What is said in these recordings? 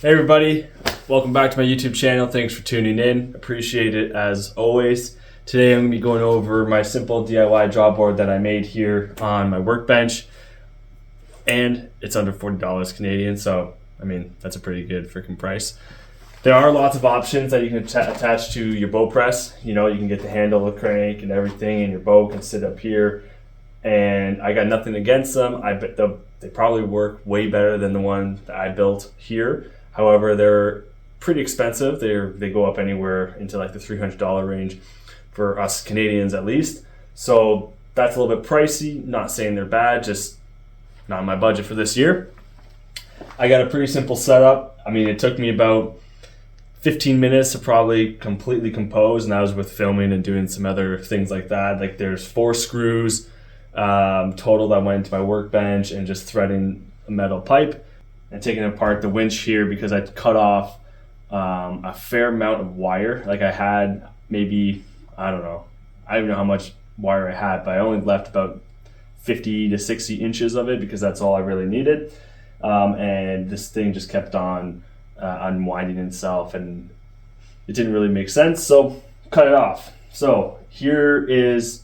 Hey everybody, welcome back to my YouTube channel. Thanks for tuning in. Appreciate it as always. Today I'm going to be going over my simple DIY drawboard that I made here on my workbench. And it's under $40 Canadian, so I mean, that's a pretty good freaking price. There are lots of options that you can attach to your bow press. You know, you can get the handle, the crank, and everything, and your bow can sit up here. And I got nothing against them. I bet they probably work way better than the one that I built here. However, they're pretty expensive. They go up anywhere into like the $300 range for us Canadians at least. So that's a little bit pricey. Not saying they're bad, just not in my budget for this year. I got a pretty simple setup. I mean, it took me about 15 minutes to probably completely compose, and that was with filming and doing some other things like that. Like there's 4 screws total that went into my workbench, and just threading a metal pipe and taking apart the winch here because I cut off a fair amount of wire. Like I had maybe, I don't know how much wire I had, but I only left about 50 to 60 inches of it because that's all I really needed. And this thing just kept on unwinding itself, and it didn't really make sense, so cut it off. So here is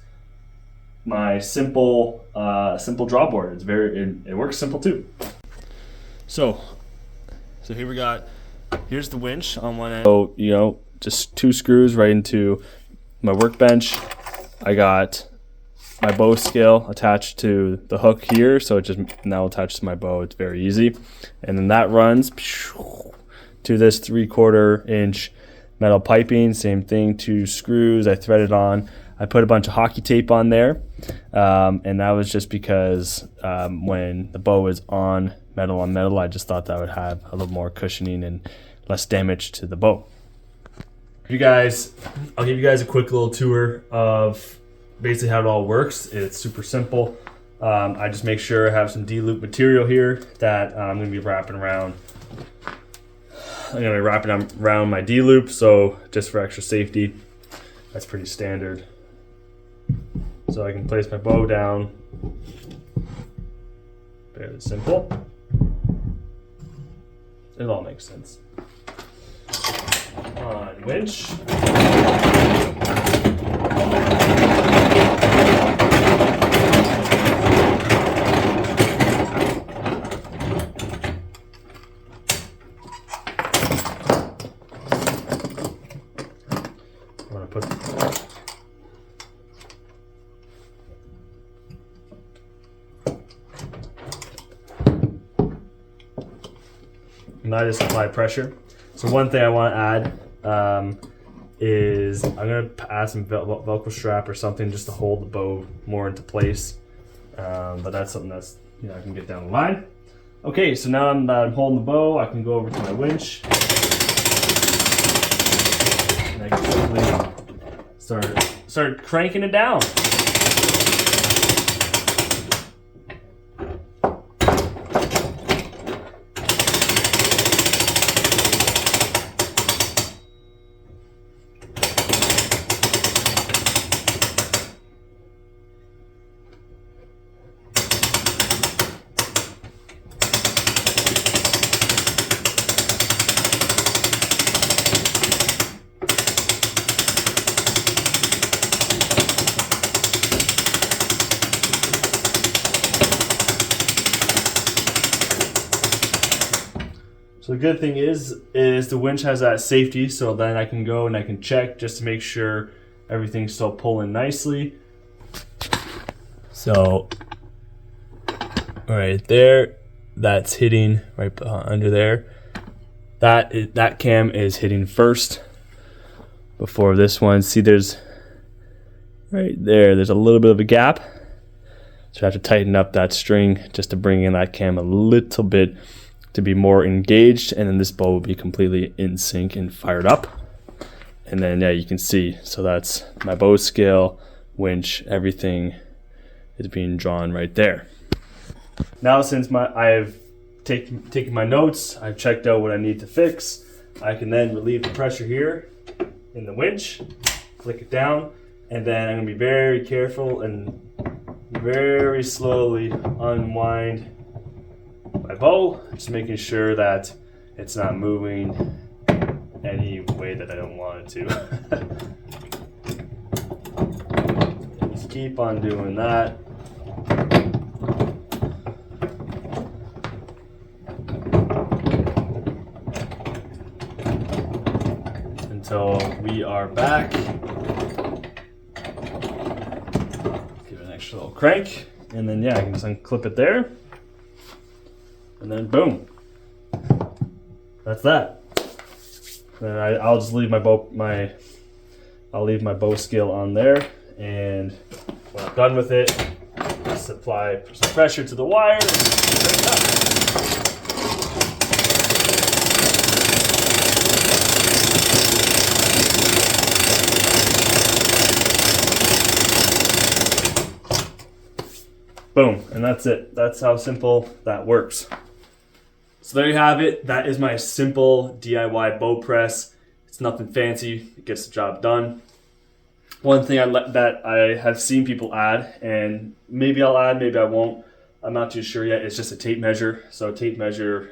my simple drawboard. It works simple too. So here we got, here's the winch on one end. So, you know, just 2 screws right into my workbench. I got my bow scale attached to the hook here, so it just now attached to my bow. It's very easy. And then that runs to this 3/4 inch metal piping. Same thing, 2 screws. I threaded on. I put a bunch of hockey tape on there, and that was just because when the bow is on metal, I just thought that would have a little more cushioning and less damage to the bow. I'll give you guys a quick little tour of basically how it all works. It's super simple. I just make sure I have some D-loop material here that I'm going to be wrapping around. I'm going to be wrapping around my D-loop, so just for extra safety, that's pretty standard. So I can place my bow down. Fairly simple. It all makes sense. On winch. I'm gonna put and I just apply pressure. So one thing I want to add is I'm going to add some Velcro strap or something just to hold the bow more into place. But that's something that's, you know, I can get down the line. Okay, so now I'm holding the bow, I can go over to my winch. And I can simply start cranking it down. So the good thing is the winch has that safety, so then I can go and I can check just to make sure everything's still pulling nicely. So right there, that's hitting right under there. That cam is hitting first before this one. See, there's right there's a little bit of a gap. So I have to tighten up that string just to bring in that cam a little bit to be more engaged, and then this bow will be completely in sync and fired up. And then yeah, you can see, so that's my bow scale, winch, everything is being drawn right there. Now since I've taken my notes, I've checked out what I need to fix, I can then relieve the pressure here in the winch, flick it down, and then I'm going to be very careful and very slowly unwind my bow, just making sure that it's not moving any way that I don't want it to. Just keep on doing that. Until we are back. Give it an extra little crank, and then yeah, I can just unclip it there, and then boom. That's that. Then I'll just leave my bow skill on there, and when I'm done with it, just apply some pressure to the wire and turn it up. Boom, and that's it. That's how simple that works. So there you have it. That is my simple DIY bow press. It's nothing fancy. It gets the job done. One thing that I have seen people add, and maybe I'll add, maybe I won't. I'm not too sure yet. It's just a tape measure. So a tape measure,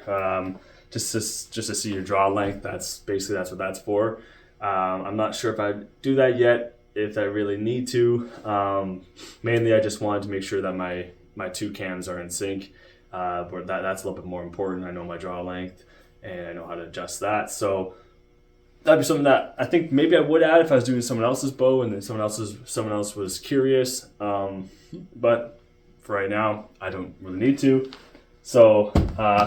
just to see your draw length. That's what that's for. I'm not sure if I do that yet, if I really need to. Mainly, I just wanted to make sure that my two cams are in sync. But that's a little bit more important. I know my draw length and I know how to adjust that. So that'd be something that I think maybe I would add if I was doing someone else's bow and then someone else was curious. But for right now, I don't really need to. So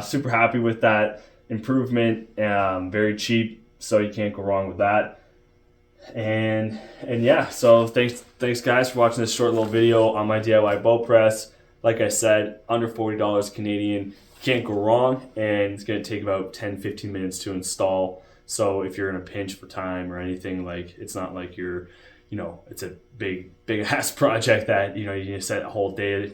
super happy with that improvement. Very cheap, so you can't go wrong with that. And yeah, so thanks guys for watching this short little video on my DIY bow press. Like I said, under $40 Canadian, can't go wrong, and it's gonna take about 10-15 minutes to install. So if you're in a pinch for time or anything, like it's not like you're, it's a big ass project that you need to set a whole day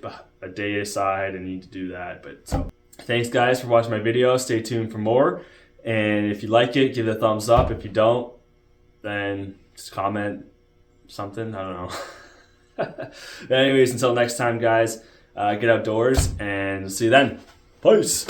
aside and need to do that. But so thanks guys for watching my video. Stay tuned for more, and if you like it, give it a thumbs up. If you don't, then just comment something. I don't know. Anyways, until next time, guys. Get outdoors and see you then. Peace.